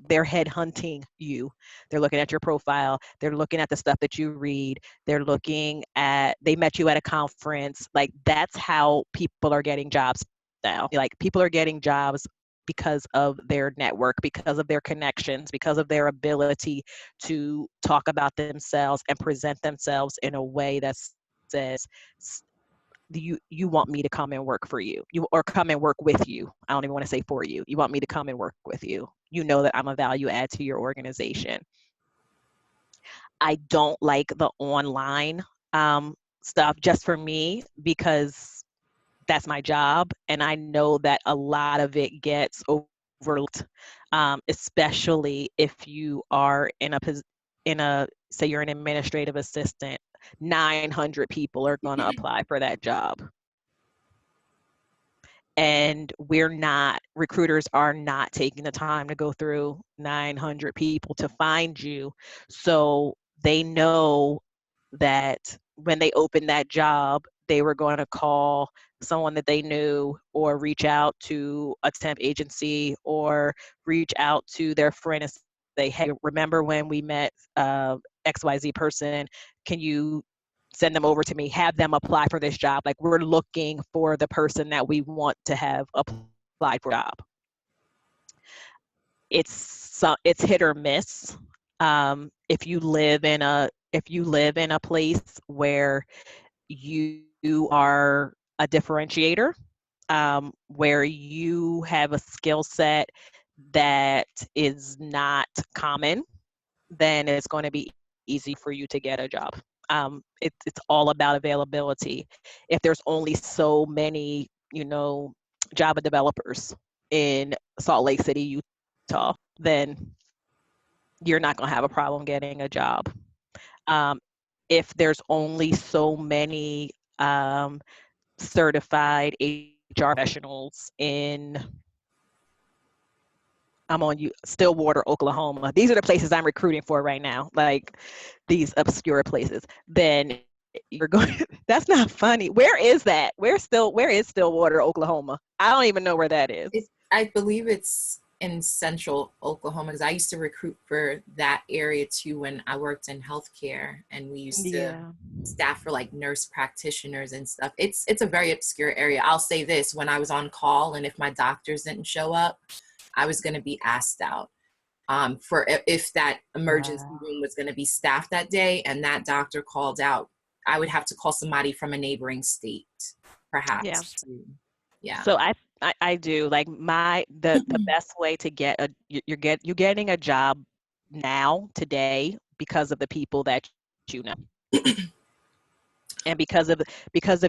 they're headhunting you. They're looking at your profile. They're looking at the stuff that you read. They met you at a conference. Like that's how people are getting jobs now. Like people are getting jobs because of their network, because of their connections, because of their ability to talk about themselves and present themselves in a way that says, you want me to come and work for you, or come and work with you. I don't even want to say for you. You want me to come and work with you. You know that I'm a value add to your organization. I don't like the online stuff just for me because that's my job. And I know that a lot of it gets overlooked, especially if you are say you're an administrative assistant. 900 people are going to apply for that job. And recruiters are not taking the time to go through 900 people to find you. So they know that when they opened that job, they were going to call someone that they knew, or reach out to a temp agency, or reach out to their friend and say, hey, remember when we met XYZ person? Can you send them over to me, have them apply for this job? Like we're looking for the person that we want to have applied for a job. It's hit or miss. If you live in a place where you are a differentiator, where you have a skill set that is not common, then it's going to be easy for you to get a job. It's all about availability. If there's only so many, Java developers in Salt Lake City, Utah, then you're not going to have a problem getting a job. If there's only so many certified HR professionals in Stillwater, Oklahoma. These are the places I'm recruiting for right now, like these obscure places. Then you're going, that's not funny. Where is that? Where is Stillwater, Oklahoma? I don't even know where that is. I believe it's in central Oklahoma, because I used to recruit for that area too when I worked in healthcare, and we used to staff for like nurse practitioners and stuff. It's a very obscure area. I'll say this, when I was on call and if my doctors didn't show up, I was going to be asked out for if that emergency room was going to be staffed that day and that doctor called out. I would have to call somebody from a neighboring state, perhaps. Yeah. Yeah. So I do like the best way to get you're getting a job now today because of the people that you know. And because of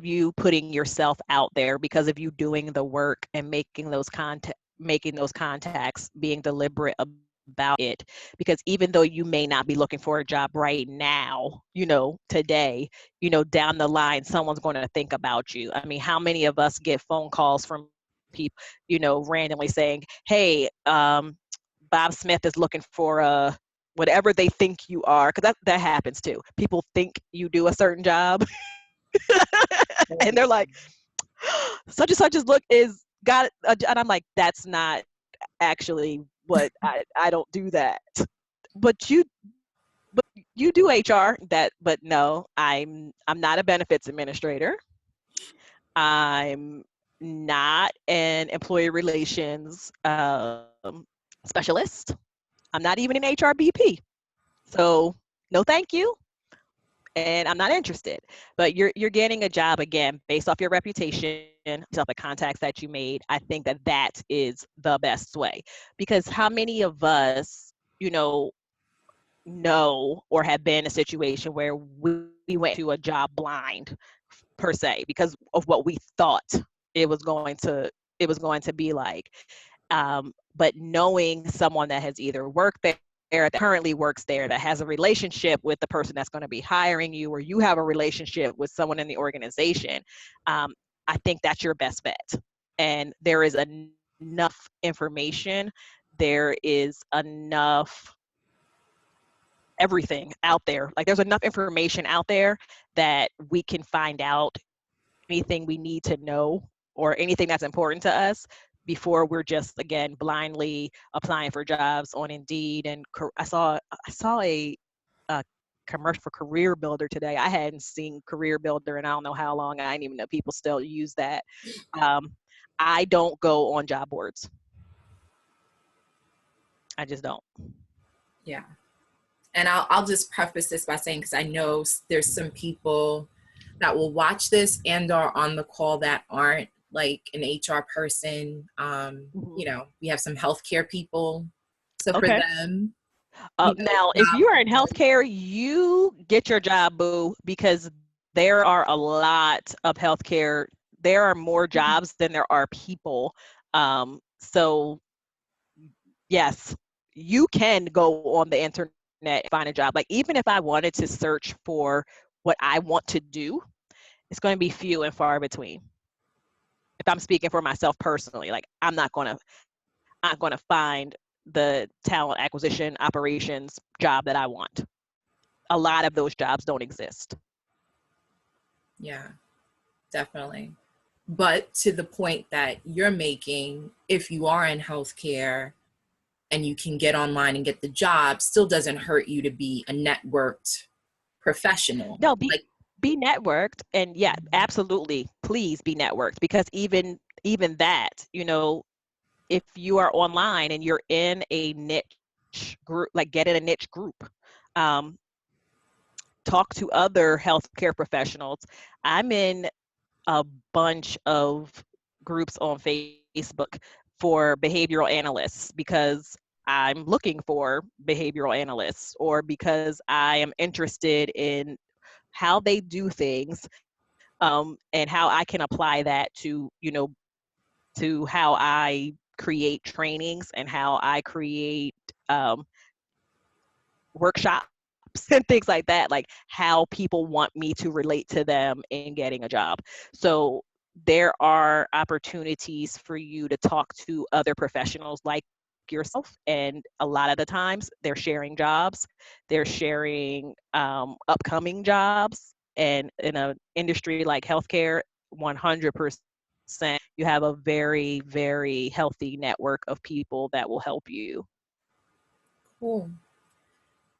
you putting yourself out there, because of you doing the work and making those contacts, being deliberate about it, because even though you may not be looking for a job right now, today, down the line someone's going to think about you. I mean, how many of us get phone calls from people, randomly saying, hey, Bob Smith is looking for a whatever they think you are, because that happens too. People think you do a certain job and they're like, such and such is got and I'm like, that's not actually what I don't do that. But you do HR. But no, I'm not a benefits administrator. I'm not an employee relations specialist. I'm not even an HR BP. So no, thank you. And I'm not interested. But you're getting a job again based off your reputation, based off the contacts that you made. I think that is the best way, because how many of us, know or have been in a situation where we went to a job blind per se because of what we thought it was going to be like. But knowing someone that has either worked there, that currently works there, that has a relationship with the person that's going to be hiring you, or you have a relationship with someone in the organization, I think that's your best bet. And there is enough information, there is enough everything out there. Like, there's enough information out there that we can find out anything we need to know or anything that's important to us before we're just, again, blindly applying for jobs on Indeed. And I saw a commercial for Career Builder today. I hadn't seen Career Builder in I don't know how long. I didn't even know people still use that. I don't go on job boards. I just don't. Yeah. And I'll just preface this by saying, because I know there's some people that will watch this and are on the call that aren't like an HR person. We have some healthcare people. So for them. Now, if you are in healthcare, you get your job, boo, because there are a lot of healthcare. There are more jobs than there are people. So yes, you can go on the internet and find a job. Like, even if I wanted to search for what I want to do, it's going to be few and far between. If I'm speaking for myself personally, like, I'm not going to find the talent acquisition operations job that I want. A lot of those jobs don't exist. Yeah, definitely. But to the point that you're making, if you are in healthcare and you can get online and get the job, still doesn't hurt you to be a networked professional. No, be networked. And yeah, absolutely. Please be networked, because even that, if you are online and you're in a niche group, like, get in a niche group, talk to other healthcare professionals. I'm in a bunch of groups on Facebook for behavioral analysts because I'm looking for behavioral analysts, or because I am interested in how they do things, and how I can apply that to how I create trainings and how I create workshops and things like that, like how people want me to relate to them in getting a job. So there are opportunities for you to talk to other professionals like yourself, and a lot of the times they're sharing jobs, they're sharing upcoming jobs. And in an industry like healthcare, 100%, you have a very, very healthy network of people that will help you. Cool.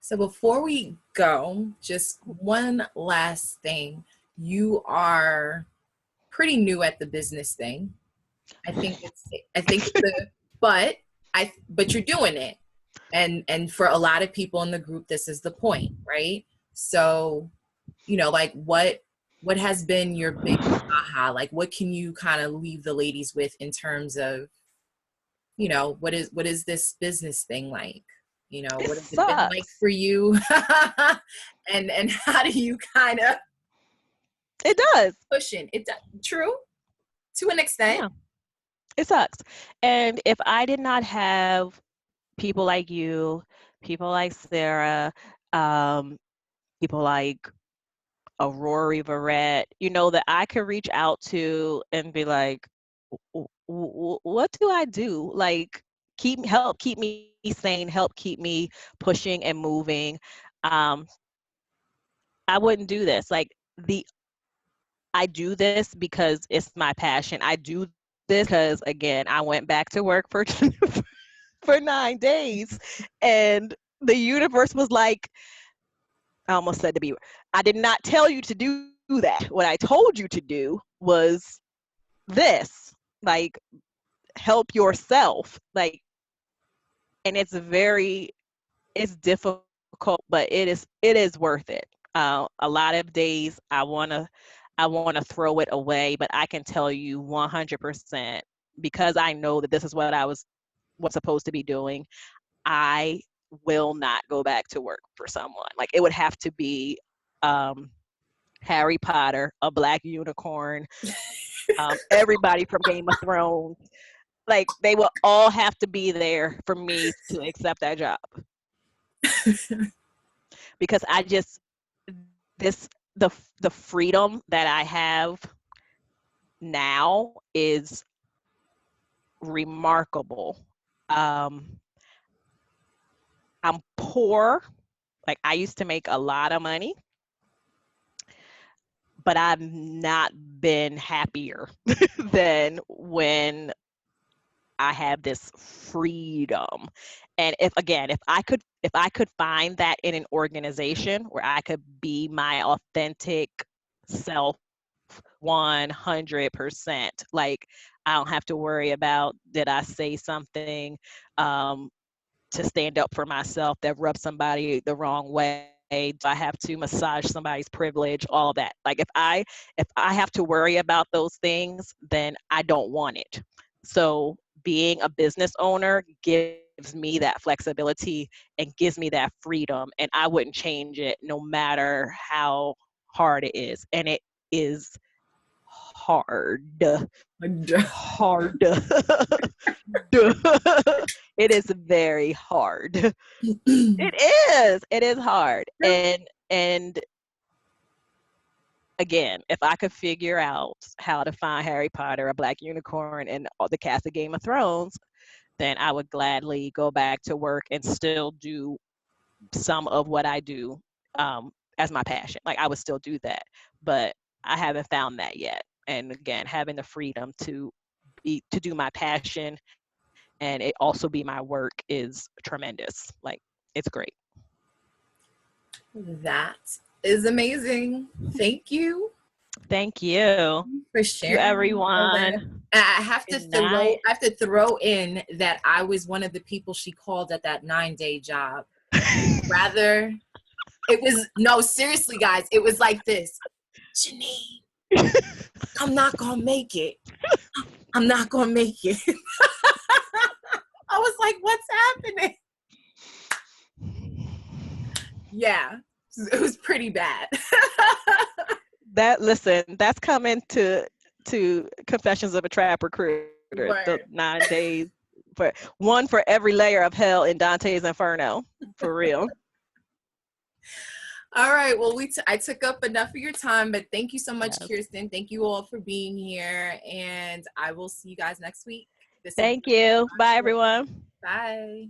So before we go, just one last thing. You are pretty new at the business thing. But you're doing it. And for a lot of people in the group, this is the point, right? So you know, like what has been your big aha? Like what can you kind of leave the ladies with in terms of, you know, what is this business thing like? You know, It what has it been like sucks. for you? And how do you kind of It does. pushing it? True, to an extent. Yeah, it sucks. And if I did not have people like you, people like Sarah, um, people like Aurora Verrett, you know, that I could reach out to and be like, what do I do? Like, help keep me sane, help keep me pushing and moving. Um, I wouldn't do this. Like the I do this because it's my passion. I do this because again, I went back to work for for 9 days, and the universe was like, I almost said to be, I did not tell you to do that. What I told you to do was this, like, help yourself. Like, and it's difficult, but it is worth it. A lot of days I wanna throw it away, but I can tell you 100% because I know that this is what I was supposed to be doing. I will not go back to work for someone. Like it would have to be um, Harry Potter, a black unicorn, everybody from Game of Thrones. Like they will all have to be there for me to accept that job because I just this the freedom that I have now is remarkable. Um, I'm poor. Like I used to make a lot of money, but I've not been happier than when I have this freedom. And if I could find that in an organization where I could be my authentic self 100%, like I don't have to worry about did I say something um, to stand up for myself that rubs somebody the wrong way. Do I have to massage somebody's privilege? All that. Like if I have to worry about those things, then I don't want it. So being a business owner gives me that flexibility and gives me that freedom, and I wouldn't change it no matter how hard it is. And it is hard. Hard. It is very hard. It is hard. And again, if I could figure out how to find Harry Potter, a black unicorn, and all the cast of Game of Thrones, then I would gladly go back to work and still do some of what I do as my passion. Like I would still do that, but I haven't found that yet. And again, having the freedom to do my passion and it also be my work is tremendous. Like it's great. That is amazing. Thank you Thank you. for Thank you, sharing all that. everyone. I have to Good night. throw in that I was one of the people she called at that 9-day job. Rather, it was no, seriously, guys, it was like this. Janine, I'm not gonna make it. I'm not gonna make it. I was like, what's happening? Yeah, it was pretty bad. That's coming to Confessions of a Trap Recruiter. The Word. 9 days for every layer of hell in Dante's Inferno. For real. All right. Well, I took up enough of your time, but thank you so much, Yes. Kirsten. Thank you all for being here, and I will see you guys next week. Thank you. Bye, everyone. Bye.